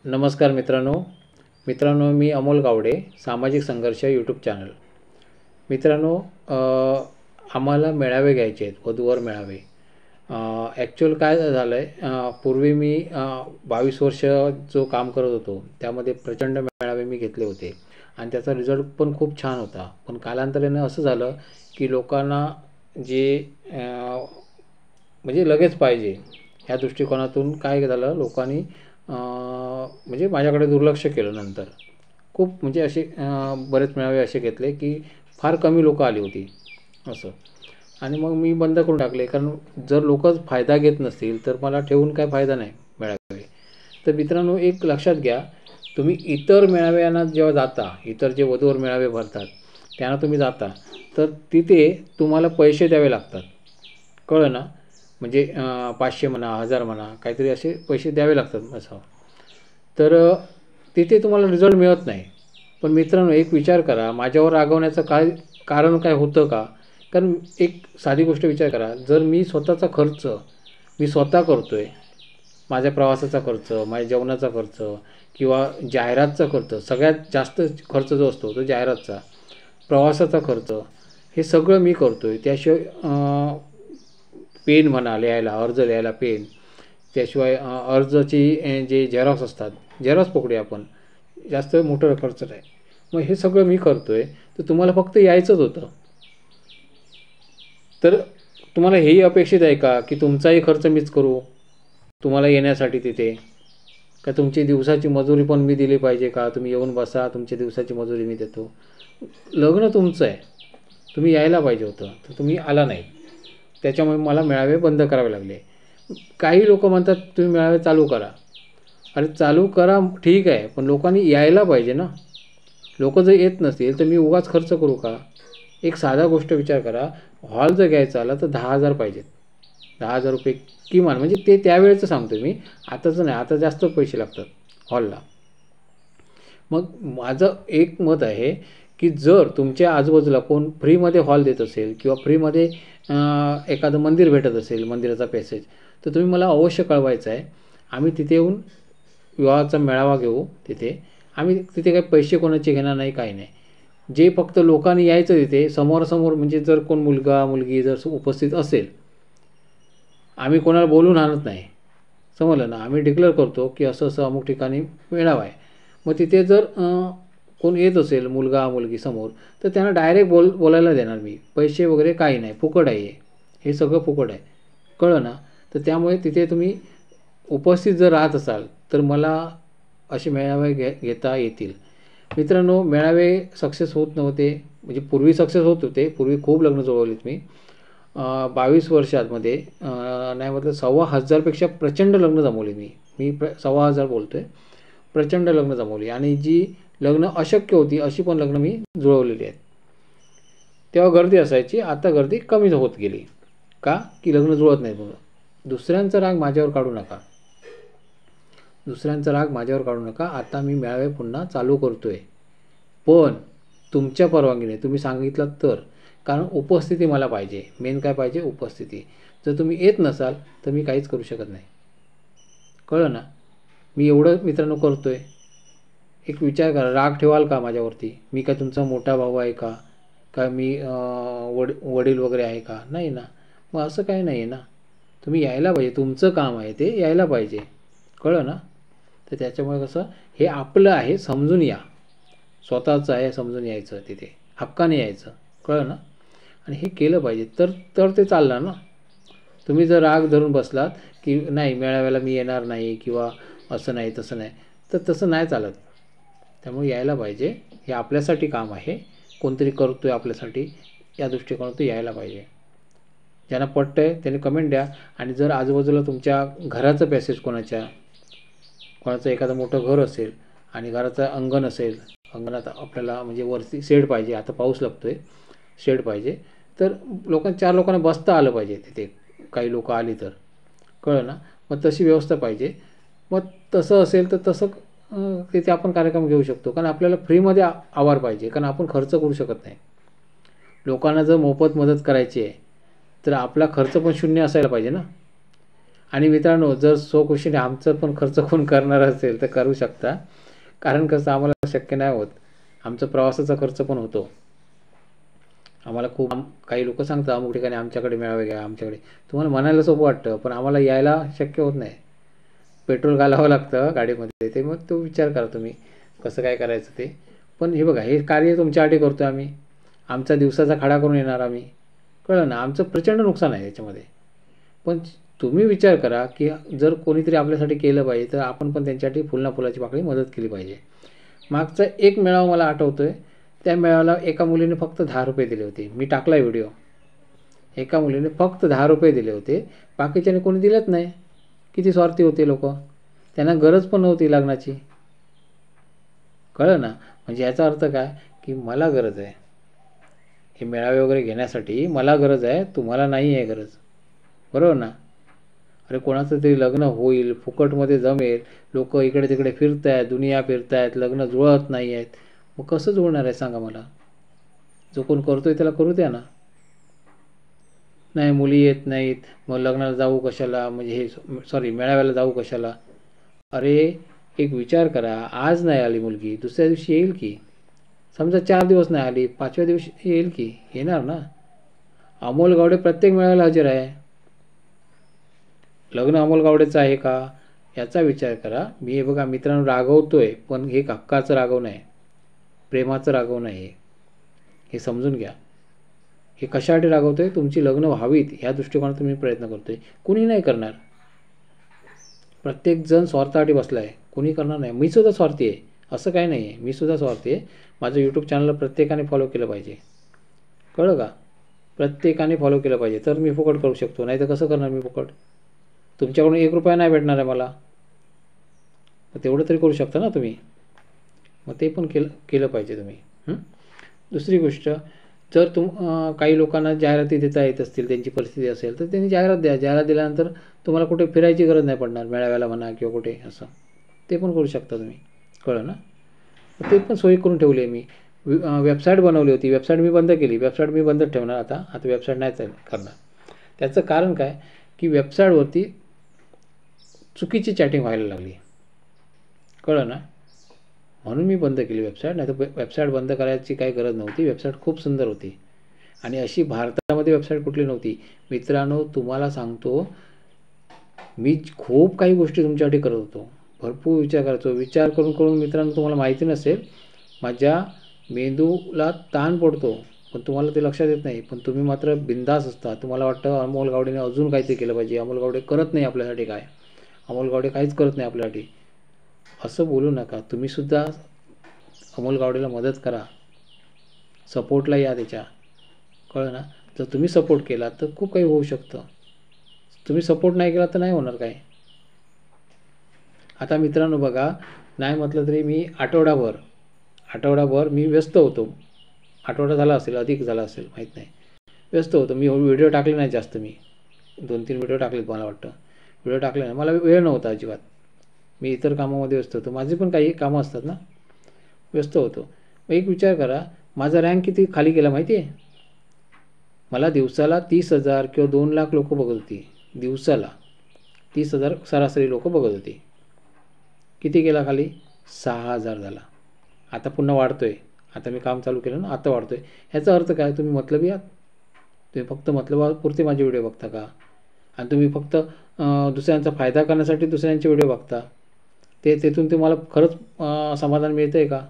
नमस्कार मित्रांनो, मी अमोल गावडे, सामाजिक संघर्ष यूट्यूब चॅनल. मित्रांनो, आम्हाला मेळावे घ्यायचे आहेत, वधूवर मेळावे. ॲक्च्युअल काय झालं आहे, पूर्वी मी 22 वर्ष जो काम करत होतो त्यामध्ये प्रचंड मेळावे मी घेतले होते आणि त्याचा रिझल्ट पण खूप छान होता. पण कालांतराने असं झालं की लोकांना जे म्हणजे लगेच पाहिजे ह्या दृष्टिकोनातून काय झालं, लोकांनी म्हणजे माझ्याकडे दुर्लक्ष केलं. नंतर खूप म्हणजे असे बरेच मेळावे असे घेतले की फार कमी लोकं आली होती असं. आणि मग मी बंद करून टाकले, कारण जर लोकच फायदा घेत नसतील तर मला ठेवून काय फायदा नाही मेळावे. तर मित्रांनो, एक लक्षात घ्या, तुम्ही इतर मेळाव्यांना जेव्हा जाता, इतर जे वधूवर मेळावे भरतात त्यांना तुम्ही जाता, तर तिथे तुम्हाला पैसे द्यावे लागतात. कळलं ना? म्हणजे 500 म्हणा, 1000 म्हणा, काहीतरी असे पैसे द्यावे लागतात असं. तर तिथे तुम्हाला रिझल्ट मिळत नाही. पण मित्रांनो, एक विचार करा, माझ्यावर रागवण्याचं काय कारण काय होतं का? कारण एक साधी गोष्ट विचार करा, जर मी स्वतःचा खर्च मी स्वतः करतो आहे, माझ्या प्रवासाचा खर्च, माझ्या जेवणाचा खर्च किंवा जाहिरातचा खर्च, सगळ्यात जास्त खर्च जो असतो तो जाहिरातचा, प्रवासाचा खर्च, हे सगळं मी करतो आहे. त्याशिवाय पेन म्हणा लिहायला, अर्ज लिहायला पेन, त्याशिवाय अर्जाची जे झेरॉक्स असतात, झेरॉक्स पकडूया आपण, जास्त मोठं खर्च नाही. मग हे सगळं मी करतो आहे, तर तुम्हाला फक्त यायचंच होतं. तर तुम्हाला हेही अपेक्षित आहे का की तुमचाही खर्च मीच करू तुम्हाला येण्यासाठी तिथे? का तुमची दिवसाची मजुरी पण मी दिली पाहिजे का? तुम्ही येऊन बसा, तुमची दिवसाची मजुरी मी देतो. लग्न तुमचं आहे, तुम्ही यायला पाहिजे होतं, तर तुम्ही आला नाही. त्याच्यामुळे मला मेळावे बंद करावे लागले. काही लोक म्हणतात तुम्ही मेळावे चालू करा. अरे चालू करा, ठीक आहे, पण लोकांनी यायला पाहिजे ना. लोक जर येत नसतील तर मी उगाच खर्च करू का? एक साधा गोष्ट विचार करा, हॉल जर घ्यायचा आला तर 10,000 पाहिजेत. 10,000 रुपये किमान, म्हणजे ते त्यावेळेचं सांगतो मी, आताचं नाही. आता जास्त पैसे लागतात हॉलला. मग माझं एक मत आहे की जर तुमच्या आजूबाजूला कोण फ्रीमध्ये हॉल देत असेल किंवा फ्रीमध्ये एखादं मंदिर भेटत असेल, मंदिराचा पॅसेज, तर तुम्ही मला अवश्य कळवायचं आहे. आम्ही तिथे येऊन विवाहाचा मेळावा घेऊ तिथे. आम्ही तिथे काही पैसे कोणाचे घेणार नाही, काही नाही. जे फक्त लोकांनी यायचं तिथे समोरासमोर, म्हणजे जर कोण मुलगा मुलगी जर उपस्थित असेल, आम्ही कोणाला बोलून आणत नाही, समजलं ना. आम्ही डिक्लेअर करतो की असं असं अमुक ठिकाणी मेळावा आहे. मग तिथे जर कोण येत असेल मुलगा मुलगी समोर, तर त्यांना डायरेक्ट बोलायला देणार मी. पैसे वगैरे काही नाही, फुकट आहे हे सगळं फुकट आहे. कळलं ना? तर त्यामुळे तिथे तुम्ही उपस्थित जर राहत असाल तर मला असे मेळावे घेता येतील. मित्रांनो, मेळावे सक्सेस होत नव्हते, म्हणजे पूर्वी सक्सेस होत होते. पूर्वी खूप लग्न जुळवलीत मी 22 वर्षांमध्ये. नाही म्हटलं 1,500पेक्षा प्रचंड लग्न जमवली मी. 1,500 बोलतो आहे. प्रचंड लग्न जमवली, आणि जी लग्न अशक्य होती अशी पण लग्न मी जुळवलेली आहेत. तेव्हा गर्दी असायची, आता गर्दी कमी होत गेली. का? की लग्न जुळत नाही म्हणून. दुसऱ्यांचा राग माझ्यावर काढू नका, दुसऱ्यांचा राग माझ्यावर काढू नका. आता मी मेळावे पुन्हा चालू करतो आहे, पण तुमच्या परवानगीने, तुम्ही सांगितलं तर. कारण उपस्थिती मला पाहिजे. मेन काय पाहिजे? उपस्थिती. जर तुम्ही येत नसाल तर मी काहीच करू शकत नाही. कळलं ना? मी एवढं मित्रांनो करतो आहे. एक विचार करा, राग ठेवाल का माझ्यावरती? मी काय तुमचा मोठा भाऊ आहे का? का मी वडील वगैरे आहे का? नाही ना. मग असं काही नाही आहे ना. तुम्ही यायला पाहिजे, तुमचं काम आहे ते, यायला पाहिजे. कळलं ना? तर त्याच्यामुळे कसं, हे आपलं आहे समजून या. स्वतःचं आहे समजून यायचं, तिथे हक्काने यायचं. कळलं ना? आणि हे केलं पाहिजे, तर ते चालणार ना. तुम्ही जर राग धरून बसलात की नाही मेळाव्याला मी येणार नाही किंवा असं नाही तसं नाही, तर तसं नाही चालत. त्यामुळे यायला पाहिजे. हे आपल्यासाठी काम आहे, कोणतरी करतो आहे आपल्यासाठी, या दृष्टिकोनातून यायला पाहिजे. ज्यांना पटतं आहे त्यांनी कमेंट द्या. आणि जर आजूबाजूला तुमच्या घराचं पॅसेज, कोणाचं एखादं मोठं घर असेल आणि घराचं अंगण असेल, अंगणात आपल्याला म्हणजे वरती शेड पाहिजे, आता पाऊस लागतो आहे, शेड पाहिजे, तर 4 लोकांना बसता आलं पाहिजे तिथे, काही लोकं आली तर. कळलं ना? मग तशी व्यवस्था पाहिजे. मग तसं असेल तर तसं तिथे आपण कार्यक्रम घेऊ शकतो. कारण आपल्याला फ्रीमध्ये आवार पाहिजे, कारण आपण खर्च करू शकत नाही. लोकांना जर मोफत मदत करायची आहे तर आपला खर्च पण शून्य असायला पाहिजे ना. आणि मित्रांनो, जर स्वखुशीने आमचं पण खर्च कोण करणार असेल तर करू शकता, कारण कसं आम्हाला शक्य नाही होत. आमचा प्रवासाचा खर्च पण होतो. आम्हाला खूप काही लोक सांगतात अमुक ठिकाणी आमच्याकडे मेळावे घ्या, आमच्याकडे. तुम्हाला म्हणायला सोपं वाटतं, पण आम्हाला यायला शक्य होत नाही. पेट्रोल घालावं लागतं गाडीमध्ये. ते मग तो विचार करा तुम्ही कसं काय करायचं ते. पण हे बघा, हे कार्य तुमच्यासाठी करतो आम्ही. आमचा दिवसाचा खाडा करून येणार आम्ही. कळलं ना, आमचं प्रचंड नुकसान आहे याच्यामध्ये. पण तुम्ही विचार करा की जर कोणीतरी आपल्यासाठी केलं पाहिजे तर आपण पण त्यांच्यासाठी फुलना फुलाची पाकळी मदत केली पाहिजे. मागचा एक मेळावा मला आठवतोय. त्या मेळाव्याला एका मुलीने फक्त 10 रुपये दिले होते. मी टाकला व्हिडिओ. एका मुलीने फक्त 10 रुपये दिले होते. बाकीच्याने कोणी दिलंच नाही. किती स्वार्थी होते लोक. त्यांना गरज पण नव्हती लग्नाची. कळलं ना. म्हणजे याचा अर्थ काय की मला गरज आहे, हे मेळावे वगैरे घेण्यासाठी मला गरज आहे, तुम्हाला नाही आहे गरज. बरोबर ना. अरे कोणाचं तरी लग्न होईल, फुकटमध्ये जमेल, लोक इकडे तिकडे फिरत आहेत, दुनिया फिरत आहेत, लग्न जुळत नाही आहेत. मग कसं जुळणार आहे सांगा मला. जो कोण करतोय त्याला करू द्या ना. नाही मुली येत नाहीत, मग लग्नाला जाऊ कशाला, म्हणजे हे सॉरी मेळाव्याला जाऊ कशाला. अरे एक विचार करा, आज नाही आली मुलगी, दुसऱ्या दिवशी येईल की. समजा 4 दिवस नाही आली, 5व्या दिवशी येईल की, येणार ना. अमोल गावडे प्रत्येक मेळाव्याला हजर आहे. लग्न अमोल गावडेचं आहे का याचा विचार करा. मी हे बघा मित्रांनो रागवतोय, पण हे हक्काचं रागव नाही, प्रेमाचं रागव नाही. हे समजून घ्या. हे कशासाठी रागवतोय, तुमची लग्न व्हावीत ह्या दृष्टिकोनातून मी प्रयत्न करतोय. कुणी नाही करणार. प्रत्येकजण स्वार्थासाठी बसला आहे, कुणी करणार नाही. मी सुद्धा स्वार्थी आहे, असं काही नाही आहे. मी सुद्धा स्वार्थी आहे. माझं यूट्यूब चॅनलला प्रत्येकाने फॉलो केलं पाहिजे. कळलं का. प्रत्येकाने फॉलो केलं पाहिजे तर मी फुकट करू शकतो, नाही तर कसं करणार मी फुकट. तुमच्याकडून 1 रुपया नाही भेटणार आहे मला, मग तेवढं तरी करू शकता ना तुम्ही. मग ते पण केलं पाहिजे तुम्ही. दुसरी गोष्ट, जर काही लोकांना जाहिराती देता येत असतील, त्यांची परिस्थिती असेल तर त्यांनी जाहिरात द्या. जाहिरात दिल्यानंतर तुम्हाला कुठे फिरायची गरज नाही पडणार, मेळाव्याला म्हणा किंवा कुठे असं. ते पण करू शकता तुम्ही. कळलं ना. ते पण सोयी करून ठेवली आहे मी. वेबसाईट बनवली होती, वेबसाईट मी बंद केली. वेबसाईट मी बंदच ठेवणार आता वेबसाईट नाही करणार. त्याचं कारण काय की वेबसाईटवरती चुकीची चॅटिंग व्हायला लागली. कळलं ना. म्हणून मी बंद केली वेबसाईट. नाही तर वेबसाईट बंद करायची काही गरज नव्हती. वेबसाईट खूप सुंदर होती आणि अशी भारतामध्ये वेबसाईट कुठली नव्हती. मित्रांनो तुम्हाला सांगतो, मी खूप काही गोष्टी तुमच्यासाठी करत होतो, भरपूर विचार करायचो. विचार करून करून मित्रांनो तुम्हाला माहिती नसेल, माझ्या मेंदूला ताण पडतो, पण तुम्हाला ते लक्षात येत नाही. पण तुम्ही मात्र बिंदास असता. तुम्हाला वाटतं अमोल गावडेने अजून काहीतरी केलं पाहिजे, अमोल गावडे करत नाही आपल्यासाठी काय, अमोल गावडे काहीच करत नाही आपल्यासाठी. असं बोलू नका. तुम्हीसुद्धा अमोल गावडेला मदत करा, सपोर्टला या त्याच्या. कळलं ना. जर तुम्ही सपोर्ट केला तर खूप काही होऊ शकतं. तुम्ही सपोर्ट नाही केला तर नाही होणार काय. आता मित्रांनो बघा, नाही म्हटलं तरी मी आठवडाभर मी व्यस्त होतो. आठवडा झाला असेल, अधिक झाला असेल, माहीत नाही. व्यस्त होतो मी. व्हिडिओ टाकले नाही जास्त. मी 2-3 व्हिडिओ टाकलेत मला वाटतं. व्हिडिओ टाकले नाही, मला वेळ नव्हता अजिबात. मी इतर कामामध्ये व्यस्त होतो. माझी पण काही कामं असतात ना, व्यस्त होतो. मग एक विचार करा, माझा रँक किती खाली गेला माहिती आहे. मला दिवसाला 30,000 किंवा 2 लाख लोक बघत होती. दिवसाला 30,000 सरासरी लोक बघत होती. किती गेला खाली, 6,000 झाला. आता पुन्हा वाढतोय. आता मी काम चालू केलं ना, आता वाढतोय. ह्याचा अर्थ काय, तुम्ही मतलबी आहात. तुम्ही फक्त मतलबापुरते माझे व्हिडिओ बघता का, आणि तुम्ही फक्त दुसऱ्यांचा फायदा करण्यासाठी दुसऱ्यांचे व्हिडिओ बघता. तिथून तुम्हाला खरंच समाधान मिळतं आहे का.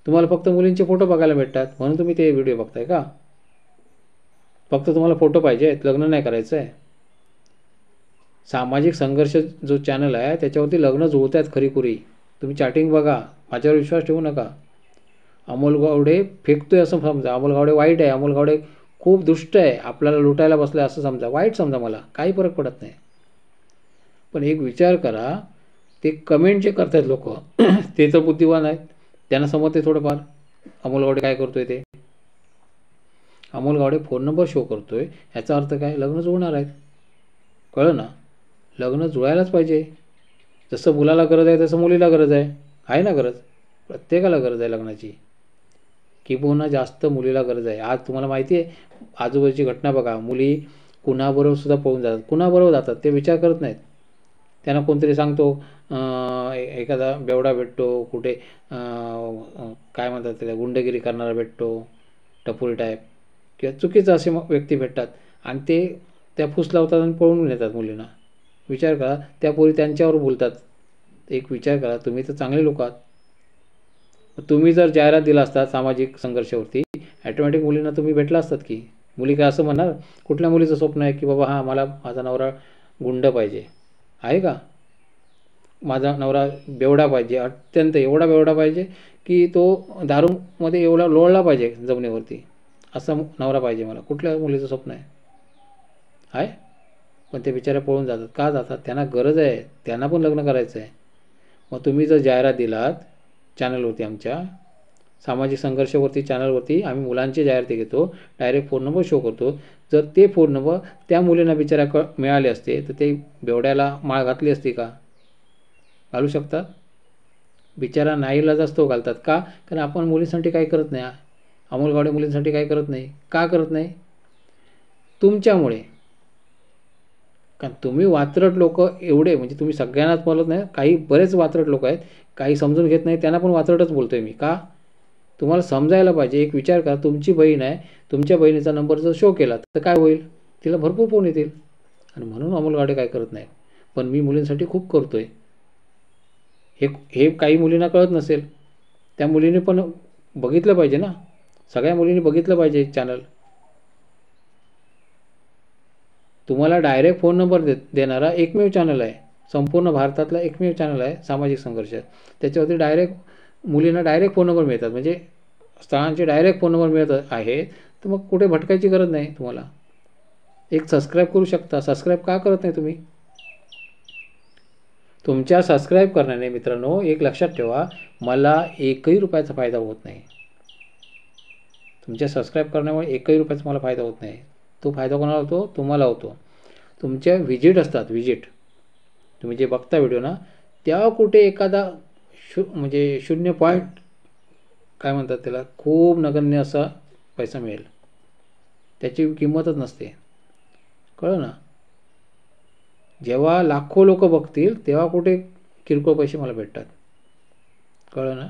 तुम्हाला फक्त मुलींचे फोटो बघायला भेटतात म्हणून तुम्ही ते व्हिडिओ बघताय का. फक्त तुम्हाला फोटो पाहिजे आहेत, लग्न नाही करायचं आहे. सामाजिक संघर्ष जो चॅनल आहे त्याच्यावरती लग्न जुळत आहेत खरीखुरी. तुम्ही चॅटिंग बघा, माझ्यावर विश्वास ठेवू नका. अमोल गावडे फेकतोय असं समजा, अमोल गावडे वाईट आहे, अमोल गावडे खूप दुष्ट आहे, आपल्याला लुटायला बसलं असं समजा, वाईट समजा, मला काही फरक पडत नाही. पण एक विचार करा, ते कमेंट जे करतात लोक ते तर बुद्धिवान आहेत, त्यांना समजते थोडंफार अमोल गावडे काय करतोय ते. Amol Gawade phone number show करतोय, ह्याचा अर्थ काय, लग्न जुळणार आहेत. कळलं ना. लग्न जुळायलाच पाहिजे. जसं मुलाला गरज आहे तसं मुलीला गरज आहे ना गरज. प्रत्येकाला गरज आहे लग्नाची, किंबहुना जास्त मुलीला गरज आहे. आज तुम्हाला माहिती आहे, आजूबाजूची घटना बघा, मुली कुणाबरोबर सुद्धा पळून जातात. कुणाबरोबर जातात ते विचार करत नाहीत. त्यांना कोणतरी सांगतो, एखादा बेवडा भेटतो कुठे, काय म्हणतात त्याला, गुंडगिरी करणारा भेटतो, टपोरी टाईप किंवा चुकीचं असे व्यक्ती भेटतात आणि ते त्या फूस लावतात आणि पळून नेतात मुलींना. विचार करा, त्या पोरी त्यांच्यावर बोलतात. एक विचार करा, तुम्ही तर चांगले लोक आहात. तुम्ही जर जाहिरात दिला असतात सामाजिक संघर्षावरती, ॲटोमॅटिक मुलींना तुम्ही भेटला असतात की. मुली काय असं म्हणणार, कुठल्या मुलीचं स्वप्न आहे की बाबा हां मला माझा नवरा गुंड पाहिजे, आहे का? माझा नवरा बेवडा पाहिजे, अत्यंत एवढा बेवडा पाहिजे की तो दारूमध्ये एवढा लोळला पाहिजे जमिनीवरती, असा नवरा पाहिजे मला. कुठल्या मुलीचं स्वप्न आहे? पण ते बिचारे पळून जातात. का जातात? त्यांना गरज आहे, त्यांना पण लग्न करायचं आहे. मग तुम्ही जर जाहिरात दिलात चॅनलवरती, आमच्या सामाजिक संघर्षावरती चॅनलवरती आम्ही मुलांची जाहिराती घेतो, डायरेक्ट फोन नंबर शो करतो. जर ते फोन नंबर त्या मुलींना बिचाऱ्या मिळाले असते तर ते बेवड्याला माळ घातली असती का? घालू शकतात? बिचारा नाईलाज असतो घालतात. का? कारण आपण मुलींसाठी काही करत नाही. अमोल गावडे मुलींसाठी काही करत नाही. का करत नाही? तुमच्यामुळे. कारण तुम्ही वात्रट लोक एवढे, म्हणजे तुम्ही सगळ्यांनाच बोलत नाही, काही बरेच वात्रट लोक आहेत, काही समजून घेत नाही, त्यांना पण वात्रटच बोलतोय मी. का? तुम्हाला समजायला पाहिजे. एक विचार करा, तुमची बहीण आहे, तुमच्या बहिणीचा नंबर जर शो केला तर काय होईल? तिला भरपूर फोन येतील. आणि म्हणून अमोल गावडे काय करत नाही. पण मी मुलींसाठी खूप करतोय. हे काही मुलींना कळत नसेल. त्या मुलींनी पण बघितलं पाहिजे ना, सगळ्या मुलींनी बघितलं पाहिजे चॅनल. तुम्हाला डायरेक्ट फोन नंबर देणारा एकमेव चॅनल आहे, संपूर्ण भारतातला एकमेव चॅनल आहे सामाजिक संघर्ष. त्याच्यावरती डायरेक्ट मुलींना डायरेक्ट फोन नंबर मिळतात, म्हणजे स्थळांचे डायरेक्ट फोन नंबर मिळत आहे. तर मग कुठे भटकायची गरज नाही तुम्हाला. एक सबस्क्राईब करू शकता. सबस्क्राईब का करत नाही तुम्ही? तुमच्या सबस्क्राईब करण्याने मित्रांनो, एक लक्षात ठेवा, मला एकही रुपयाचा फायदा होत नाही. तुमच्या सबस्क्राईब करण्यामुळे एकही रुपयाचा मला फायदा होत नाही. तो फायदा कोणाला होतो? तुम्हाला होतो. तुमच्या व्हिजिट असतात, व्हिजिट तुम्ही जे बघता व्हिडिओ ना, त्या कुठे एखादा म्हणजे 0 पॉईंट काय म्हणतात त्याला, खूप नगण्य असा पैसा मिळेल, त्याची किंमतच नसते. कळलं ना? जेव्हा लाखो लोक बघतील तेव्हा कुठे किरकोळ पैसे मला भेटतात. कळलं ना?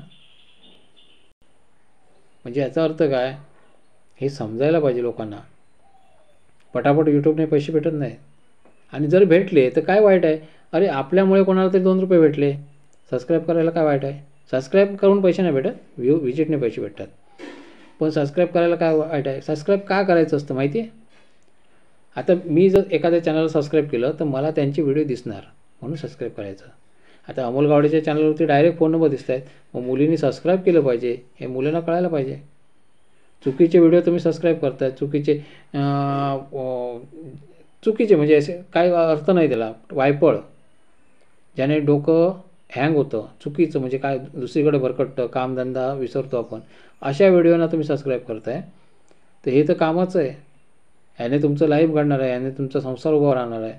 म्हणजे याचा अर्थ काय, हे समजायला पाहिजे लोकांना. पटापट यूट्यूबने पैसे भेटत नाही. आणि जर भेटले तर काय वाईट आहे? अरे आपल्यामुळे कोणाला तरी 2 रुपये भेटले, सबस्क्राईब करायला काय वाईट आहे? सबस्क्राईब करून पैसे नाही भेटत, व्हिजिटने पैसे भेटतात. पण सबस्क्राईब करायला काय वाईट आहे? सबस्क्राईब का करायचं असतं माहिती आहे? आता मी जर एखाद्या चॅनलला सबस्क्राईब केलं तर मला त्यांचे व्हिडिओ दिसणार, म्हणून सबस्क्राईब करायचं. आता अमोल गावडेच्या चॅनलवरती डायरेक्ट फोन नंबर दिसत आहेत, मग मुलींनी सबस्क्राईब केलं पाहिजे, हे मुलांना कळायला पाहिजे. चुकीचे व्हिडिओ तुम्ही सबस्क्राईब करताय, चुकीचे म्हणजे असे काय अर्थ नाही त्याला, वायपळ, ज्याने डोकं हँग होतं, चुकीचं म्हणजे काय, दुसरीकडे भरकटतं, कामधंदा विसरतो आपण, अशा व्हिडिओना तुम्ही सबस्क्राईब करताय. तर हे तर कामाचं आहे. ह्याने तुमचं लाईफ घडणार आहे, ह्याने तुमचा संसार उभा राहणार आहे,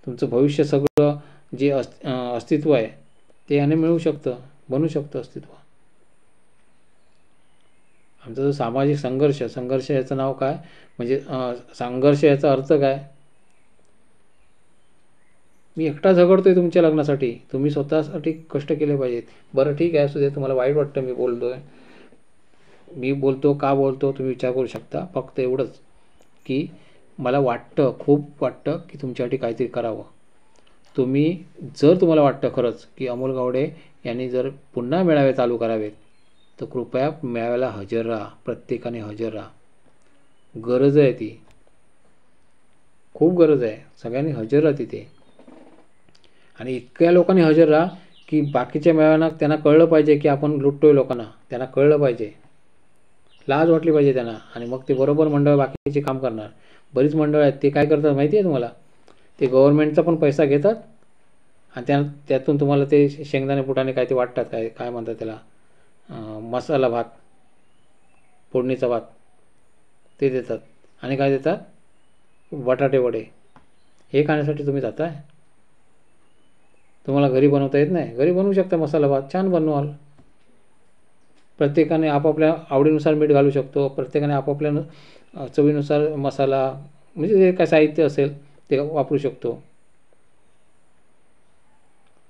तुमचं भविष्य सगळं जे अस्तित्व आहे ते ह्याने मिळू शकतं, बनू शकतं अस्तित्व. आमचा जो सामाजिक संघर्ष याचं नाव काय, म्हणजे संघर्ष याचा अर्थ काय? मी एकटा झगडतोय तुमच्या लग्नासाठी, तुम्ही स्वतःसाठी कष्ट केले पाहिजेत. बरं ठीक आहे, असू दे, तुम्हाला वाईट वाटतं मी बोलतो का बोलतो तुम्ही विचार करू शकता. फक्त एवढंच की मला वाटतं, खूप वाटतं की तुमच्यासाठी काहीतरी करावं. जर तुम्हाला वाटतं खरंच की अमोल गावडे यांनी जर पुन्हा मेळावे चालू करावेत तर कृपया मेळाव्याला हजर राहा, प्रत्येकाने हजर राहा. गरज आहे ती, खूप गरज आहे. सगळ्यांनी हजर राहा तिथे. आणि इतक्या लोकांनी हजर राहा की बाकीच्या मेळाव्यांना त्यांना कळलं पाहिजे की आपण लुटतोय लोकांना, त्यांना कळलं पाहिजे, लाज वाटली पाहिजे त्यांना. आणि मग ते बरोबर मंडळ बाकीचे काम करणार. बरीच मंडळ आहेत, ते काय करतात माहिती आहे तुम्हाला? ते गव्हर्नमेंटचा पण पैसा घेतात आणि त्यातून तुम्हाला ते शेंगदाणे फुटाणे काय ते वाटतात, काय म्हणतात त्याला, मसाला भात, फोडणीचा भात ते देतात. आणि काय देतात? बटाटे वडे. हे खाण्यासाठी तुम्ही जाताय? तुम्हाला घरी बनवता येत नाही? घरी बनवू शकता मसाला भात, छान बनवाल. प्रत्येकाने आपापल्या आवडीनुसार मीठ घालू शकतो, प्रत्येकाने आपापल्या चवीनुसार मसाला म्हणजे जे काय साहित्य असेल ते वापरू शकतो.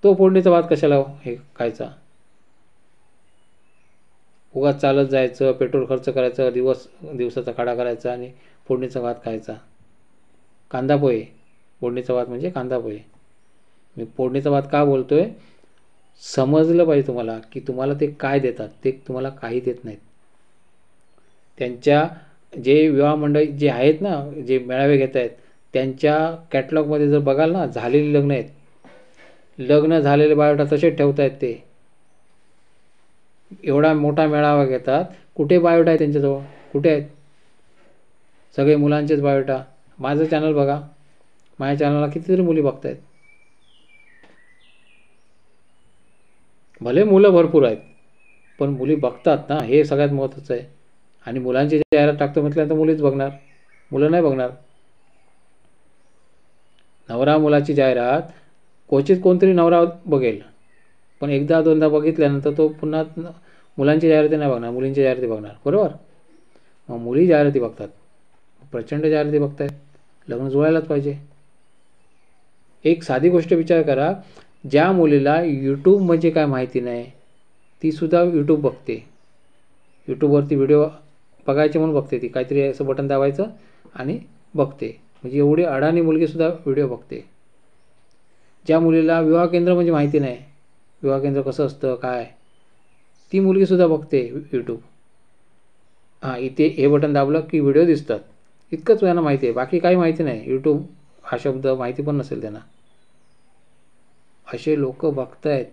तो फोडणीचा भात कशाला हे खायचा? उगाच चालत जायचं, पेट्रोल खर्च करायचं, दिवसाचा खाडा करायचा आणि फोडणीचा भात खायचा. कांदा पोहे, फोडणीचा भात म्हणजे कांदा पोहे. मी फोडणीचा भात का बोलतोय? समजलं पाहिजे तुम्हाला की तुम्हाला ते काय देतात. ते तुम्हाला काही देत नाहीत. त्यांच्या जे विवाह मंडळी जे आहेत ना, जे मेळावे घेत आहेत, त्यांच्या कॅटलॉगमध्ये जर बघाल ना, झालेली लग्न आहेत, लग्न झालेले बायोडा तसेच ठेवत आहेत ते. एवढा मोठा मेळावा घेतात, कुठे बायोडा आहे त्यांच्याजवळ? कुठे आहेत? सगळे मुलांचेच बायोडा. माझं चॅनल बघा, माझ्या चॅनलला कितीतरी मुली बघत आहेत. भले मुलं भरपूर आहेत, पण मुली बघतात ना, हे सगळ्यात महत्त्वाचं आहे. आणि मुलांची जाहिरात टाकतो म्हटल्यानंतर मुलीच बघणार, मुलं नाही बघणार. नवरा मुलाची जाहिरात क्वचित कोणतरी नवरा बघेल, पण एकदा दोनदा बघितल्यानंतर तो पुन्हा मुलांची जाहिराती नाही बघणार, मुलींची जाहिराती बघणार. बरोबर? मग मुली जाहिराती बघतात, प्रचंड जाहिराती बघतायत. लग्न जुळायलाच पाहिजे. एक साधी गोष्ट विचार करा, ज्या मुलीला यूट्यूब म्हणजे काय माहिती नाही, तीसुद्धा यूट्यूब बघते. यूट्यूबवरती व्हिडिओ बघायचे म्हणून बघते. ती काहीतरी असं बटन दाबायचं आणि बघते. म्हणजे एवढी अडाणी मुलगीसुद्धा व्हिडिओ बघते. ज्या मुलीला विवाह केंद्र म्हणजे माहिती नाही, विवाह केंद्र कसं असतं काय, ती मुलगीसुद्धा बघते यूट्यूब. इथे हे बटन दाबलं की व्हिडिओ दिसतात, इतकंच त्यांना माहिती आहे. बाकी काही माहिती नाही. यूट्यूब हा शब्द माहिती पण नसेल त्यांना. असे लोक बघतायत,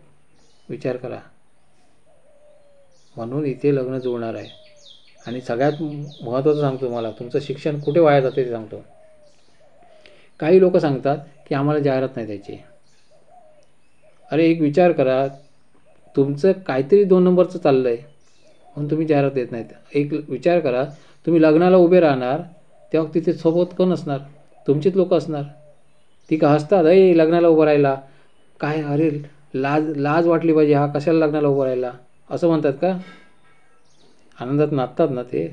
विचार करा. म्हणून इथे लग्न जुळणार आहे. आणि सगळ्यात महत्त्वाचं सांगतो तुम्हाला, तुमचं शिक्षण कुठे वाया जाते ते सांगतो. काही लोक सांगतात की आम्हाला जाहिरात नाही द्यायची. अरे एक विचार करा, तुमचं काहीतरी 2 नंबरचं चाललं आहे म्हणून तुम्ही जाहिरात देत नाहीत. एक विचार करा, तुम्ही लग्नाला उभे राहणार तेव्हा तिथे सोबत कोण असणार? तुमचीच लोक असणार. ती का हसतात, लग्नाला उभं राहिला काय, अरे लाज वाटली पाहिजे, हा कशाला लग्नाला उभं राहिला, असं म्हणतात का? आनंदात नाचतात ना ते.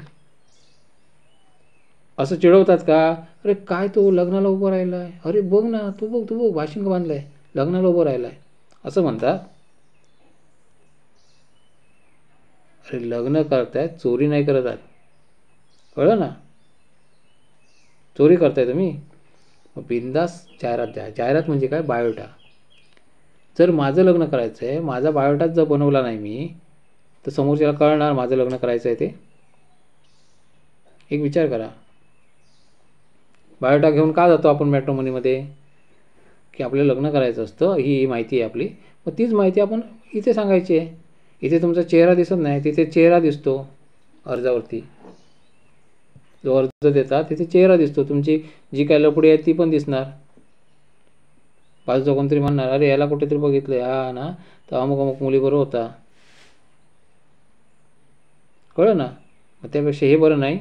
असं चिडवतात का? अरे काय तो लग्नाला उभं राहिला आहे, अरे बघ ना, तू बघ भाशिंग बांधलं आहे, लग्नाला उभं राहिला आहे, असं म्हणतात. अरे लग्न करतायत, चोरी नाही करत आहेत, कळलं ना? चोरी करताय तुम्ही, बिंदास जाहिरात द्या. जाहिरात म्हणजे काय? बायोडा. जर माझं लग्न करायचं आहे, माझा बायोडाच जर बनवला नाही मी, तर समोरच्याला कळणार माझं लग्न करायचं आहे ते? एक विचार करा. बायोडा घेऊन का जातो आपण मॅट्रिमोनीमध्ये? की आपल्याला लग्न करायचं असतं, ही माहिती आहे आपली. मग तीच माहिती आपण इथे सांगायची आहे. इथे तुमचा चेहरा दिसत नाही, तिथे चेहरा दिसतो अर्जावरती. जो अर्ज देतात तिथे चेहरा दिसतो. तुमची जी काय लफडी आहे ती पण दिसणार. बाजूचा कोणतरी म्हणणार, अरे याला कुठेतरी बघितलं, हा ना, तर अमुक अमुक मुलीबरोबर होता. कळलं ना? मग त्यापेक्षा हे बरं नाही.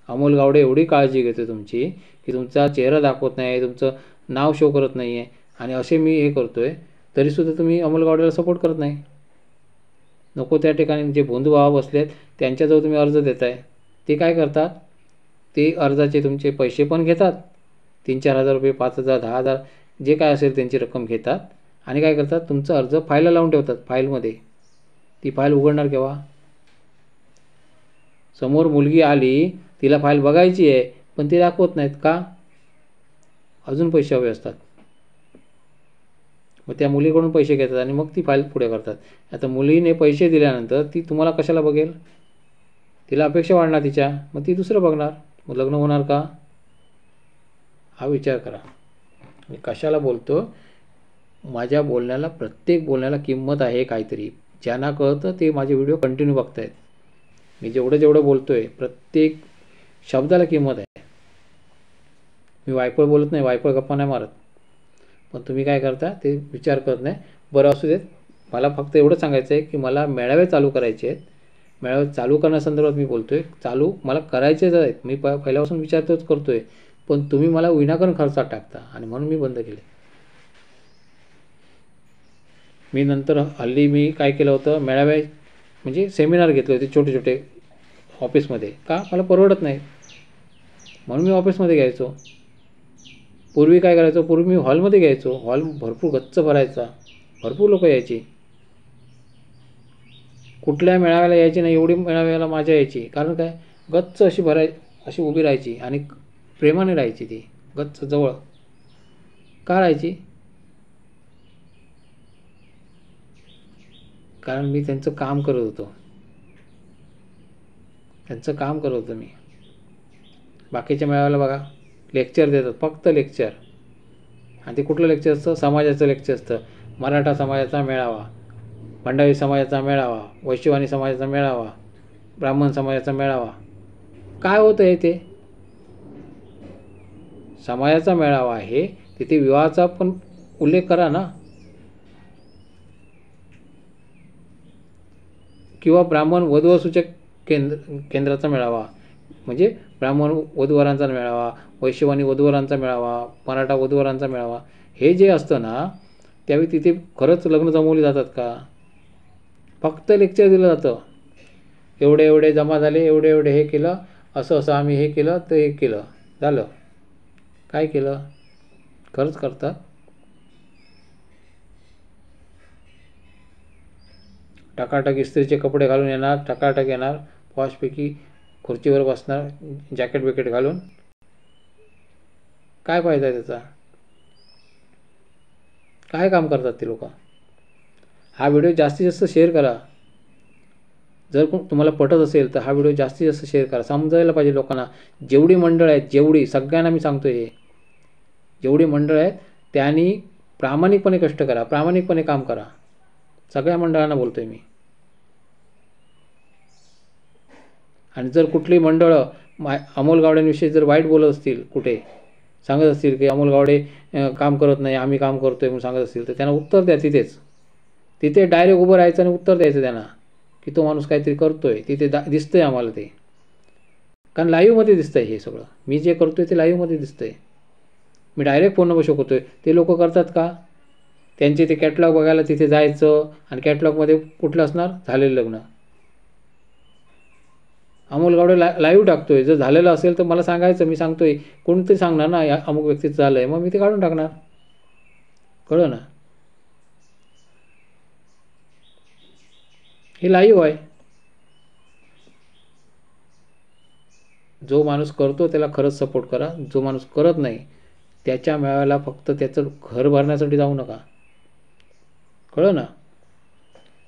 अमोल गावडे एवढी काळजी घेतो तुमची की तुमचा चेहरा दाखवत नाही, तुमचं नाव शो करत नाही आहे, आणि असे मी हे करतो आहे तरीसुद्धा तुम्ही अमोल गावडेला सपोर्ट करत नाही. नको त्या ठिकाणी जे भोंदू भाव बसलेत त्यांच्याजवळ तुम्ही अर्ज देताय. ते काय करतात? ते अर्जाचे तुमचे पैसे पण घेतात, 3-4 हजार रुपये, 5,000, 10,000, जे काय असेल त्यांची रक्कम घेतात. आणि काय करतात? तुमचा अर्ज फाईलला लावून ठेवतात. फाईलमध्ये ती फाईल उघडणार केव्हा? समोर मुलगी आली, तिला फाईल बघायची आहे, पण ते दाखवत नाहीत का? अजून पैसे हवे असतात. मग त्या मुलीकडून पैसे घेतात आणि मग ती फाईल पुढे करतात. आता मुलीने पैसे दिल्यानंतर ती तुम्हाला कशाला बघेल? तिला अपेक्षा वाढणार तिच्या, मग ती दुसरं बघणार. मग लग्न होणार का? हा विचार करा. मी कशाला बोलतो? माझ्या बोलण्याला, प्रत्येक बोलण्याला किंमत आहे काहीतरी. ज्यांना कळतं ते माझे व्हिडिओ कंटिन्यू बघतायत. मी जेवढं बोलतोय प्रत्येक शब्दाला किंमत आहे. मी वायफळ बोलत नाही, वायफळ गप्पा नाही मारत. पण तुम्ही काय करता ते विचार करत नाही. बरं असू देत, मला फक्त एवढं सांगायचं आहे की मला मेळावे चालू करायचे आहेत. मेळावे चालू करण्यासंदर्भात मी बोलतोय. चालू मला करायचेच आहेत, मी पहिल्यापासून विचार तोच करतोय, पण तुम्ही मला विनाकारण खर्चात टाकता आणि म्हणून मी बंद केले. मी नंतर हल्ली मी काय केलं होतं, मेळावे म्हणजे सेमिनार घेतले होते छोटे छोटे ऑफिसमध्ये. का? मला परवडत नाही. म्हणून मी ऑफिसमध्ये घ्यायचो. पूर्वी काय करायचो, पूर्वी मी हॉलमध्ये घ्यायचो. हॉल भरपूर गच्च भरायचा, भरपूर लोक यायची. कुठल्या मेळाव्याला यायची नाही, एवढी मेळाव्याला माझ्या यायची. कारण काय, गच्च अशी अशी उभी राहायची आणि प्रेमाने राहायची ती गच्च जवळ. का राहायची? कारण मी त्यांचं काम करत होतो, त्यांचं काम करत होतो मी. बाकीच्या मेळाव्याला बघा लेक्चर देतात, फक्त लेक्चर. आणि ते कुठलं लेक्चर असतं? समाजाचं लेक्चर असतं. मराठा समाजाचा मेळावा, भंडारी समाजाचा मेळावा, वैश्यवाणी समाजाचा मेळावा, ब्राह्मण समाजाचा मेळावा. काय होतं हे? ते समाजाचा मेळावा आहे, तिथे विवाहाचा पण उल्लेख करा ना. किंवा ब्राह्मण वधूसूचक केंद्राचा मेळावा, म्हणजे ब्राह्मण वधूवरांचा मेळावा, वैश्यवाणी वधूवरांचा मेळावा, मराठा वधूवरांचा मेळावा. हे जे असतं ना, त्यावेळी तिथे खरंच लग्न जमवली जातात का? फक्त लेक्चर दिलं जातं. एवढे एवढे जमा झाले, एवढे एवढे हे केलं, असं असं आम्ही हे केलं, तर हे केलं, झालं. काय केलं? खरंच करतात? टकाटक इस्त्रीचे कपडे घालून येणार, टकाटक येणार, पॉशपैकी खुर्चीवर बसणार, जॅकेट बिकेट घालून. काय फायदा आहे त्याचा? काय काम करतात ते लोक? हा व्हिडिओ जास्तीत जास्त शेअर करा. जर तुम्हाला पटत असेल तर हा व्हिडिओ जास्तीत जास्त शेअर करा. समजायला पाहिजे लोकांना. जेवढी मंडळ आहेत, जेवढी, सगळ्यांना मी सांगतो हे, जेवढी मंडळ आहेत त्यांनी प्रामाणिकपणे कष्ट करा, प्रामाणिकपणे काम करा. सगळ्या मंडळांना बोलतोय मी. आणि जर कुठली मंडळं अमोल गावड्यांविषयी जर वाईट बोलत असतील, कुठे सांगत असतील की अमोल गावडे काम करत नाही, आम्ही काम करतोय म्हणून सांगत असतील, तर त्यांना उत्तर द्या. तिथे डायरेक्ट उभं राहायचं आणि उत्तर द्यायचं त्यांना की तो माणूस काहीतरी करतोय. तिथे दिसतंय आम्हाला ते, कारण लाईव्हमध्ये दिसतंय हे सगळं. मी जे करतोय ते लाईव्हमध्ये दिसतंय. मी डायरेक्ट फोन नंबर शो करतोय. ते लोक करतात का? त्यांचे ते कॅटलॉग बघायला तिथे जायचं आणि कॅटलॉगमध्ये कुठलं असणार? झालेलं लग्न. अमोल गावडे लाईव्ह टाकतोय. जर झालेलं असेल तर मला सांगायचं, मी सांगतोय. कोणतरी सांगणार ना या अमुक व्यक्तीचं झालं आहे, मग मी ते काढून टाकणार. कळलं ना? हे लाईव्ह आहे. जो माणूस करतो त्याला खरंच सपोर्ट करा. जो माणूस करत नाही त्याच्या मेळाव्याला फक्त त्याचं घर भरण्यासाठी जाऊ नका. कळलं ना?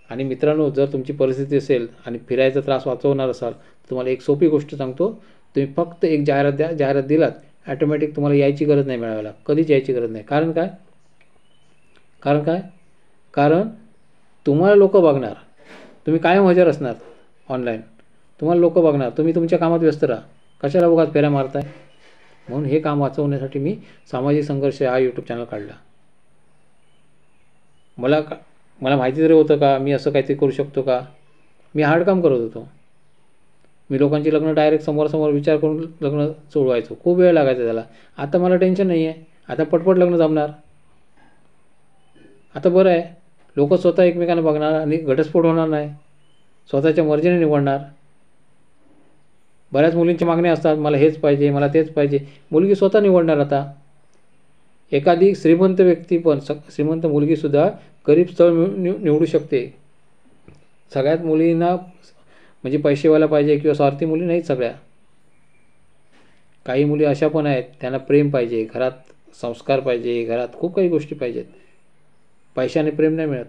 आणि मित्रांनो, जर तुमची परिस्थिती असेल आणि फिरायचा त्रास वाचवणार असाल तर तुम्हाला एक सोपी गोष्ट सांगतो. तुम्ही फक्त एक जाहिरात द्या. जाहिरात दिलात ॲटोमॅटिक तुम्हाला यायची गरज नाही मेळाव्याला. कधीच यायची गरज नाही. कारण काय? कारण तुम्हाला लोक बघणार. तुम्ही कायम हजर असणार ऑनलाईन. तुम्हाला लोक बघणार. तुम्ही तुमच्या कामात व्यस्त राहा. कशाला उगाच फेऱ्या मारताय? म्हणून हे काम वाचवण्यासाठी मी सामाजिक संघर्ष हा यूट्यूब चॅनल काढला. मला माहिती तरी होतं का मी असं काहीतरी करू शकतो का? मी हार्ड काम करत होतो. मी लोकांची लग्न डायरेक्ट समोरासमोर विचार करून लग्न सोडवायचो. खूप वेळ लागायचा त्याला. आता मला टेन्शन नाही आहे. आता पटपट लग्न जमणार. आता बरं आहे. लोक स्वतः एकमेकांना बघणार आणि घटस्फोट होणार नाही. स्वतःच्या मर्जीने निवडणार. बऱ्याच मुलींची मागणी असतात, मला हेच पाहिजे, मला तेच पाहिजे. मुलगी स्वतः निवडणार. आता एखादी श्रीमंत व्यक्ती पण, श्रीमंत मुलगीसुद्धा गरीब स्थळ निवडू शकते. सगळ्यात मुलींना म्हणजे पैसेवाला पाहिजे किंवा स्वार्थी मुली नाहीत सगळ्या. काही मुली अशा पण आहेत, त्यांना प्रेम पाहिजे, घरात संस्कार पाहिजे, घरात खूप काही गोष्टी पाहिजेत. पैशाने प्रेम नाही मिळत.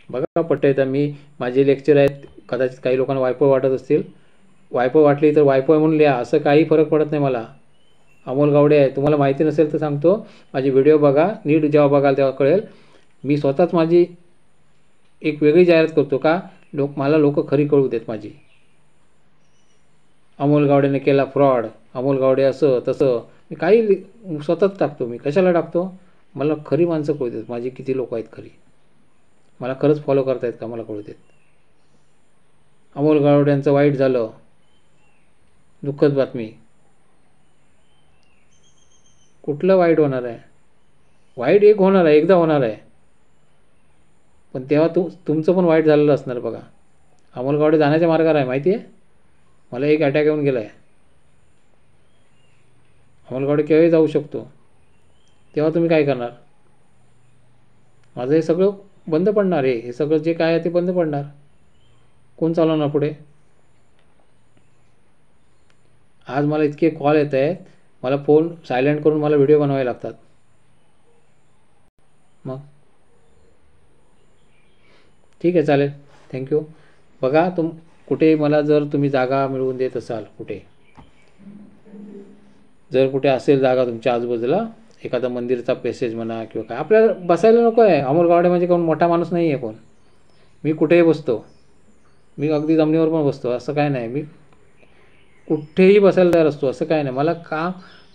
बघा पट्ट येतं. माझे लेक्चर आहेत, कदाचित काही लोकांना वायफळ वाटत असतील. वायफळ वाटली तर वायफळ म्हणून लिहा, असं काही फरक पडत नाही मला. अमोल गावडे आहे. तुम्हाला माहिती नसेल तर सांगतो, माझे व्हिडिओ बघा. नीट जेव्हा बघाल तेव्हा कळेल. मी स्वतःच माझी एक वेगळी जाहिरात करतो का मला लोक खरी कळू देत माझी. अमोल गावडेने केला फ्रॉड, अमोल गावडे असं तसं, मी काही स्वतःच टाकतो. मी कशाला टाकतो? मला खरी माणसं कळू देत माझी, किती लोक आहेत खरी, मला खरंच फॉलो करतायत का मला कळू देत. अमोल गावड्यांचं वाईट झालं, दुःखद बातमी. कुठलं वाईट होणार आहे? वाईट एक होणार आहे, एकदा होणार आहे. पण तेव्हा तुमचं पण वाईट झालेलं असणार. बघा, अमोल गावडे जाण्याच्या मार्गावर आहे, माहिती आहे. मला एक अटॅक येऊन गेला आहे, अमोल गावडे केव्हाही जाऊ शकतो, तेव्हा तुम्ही काय करणार? माझं हे सगळं बंद पडणार आहे, हे सगळं जे काय आहे ते बंद पडणार. कोण चालवणार पुढे? आज मला इतके कॉल येत आहेत, मला फोन सायलेंट करून मला व्हिडिओ बनवावे लागतात. मग ठीक आहे, चालेल, थँक्यू. बघा कुठे मला जर तुम्ही जागा मिळवून देत असाल, जर कुठे असेल जागा तुमच्या आजूबाजूला, एखादा मंदिरचा पॅसेज म्हणा किंवा काय, आपल्याला बसायला नको आहे. अमोल गावडे म्हणजे कोण मोठा माणूस नाही आहे कोण. मी कुठेही बसतो, मी अगदी जमिनीवर पण बसतो, असं काय नाही. मी कुठेही बसायला तयार असतो, असं काय नाही. मला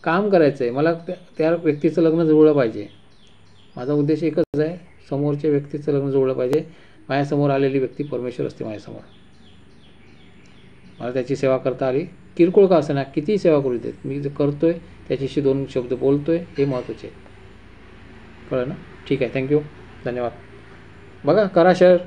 काम करायचं आहे, मला त्या व्यक्तीचं लग्न जुळलं पाहिजे. माझा उद्देश एकच आहे, समोरच्या व्यक्तीचं लग्न जुळलं पाहिजे. माझ्यासमोर आलेली व्यक्ती परमेश्वर असते माझ्यासमोर, मला त्याची सेवा करता आली, किरकोळ का असं ना, कितीही सेवा करू देत. मी जे करतोय त्याच्याशी 2 शब्द बोलतोय, हे महत्त्वाचे आहे. कळलं ना? ठीक आहे, थँक्यू, धन्यवाद. बघा, करा शेअर.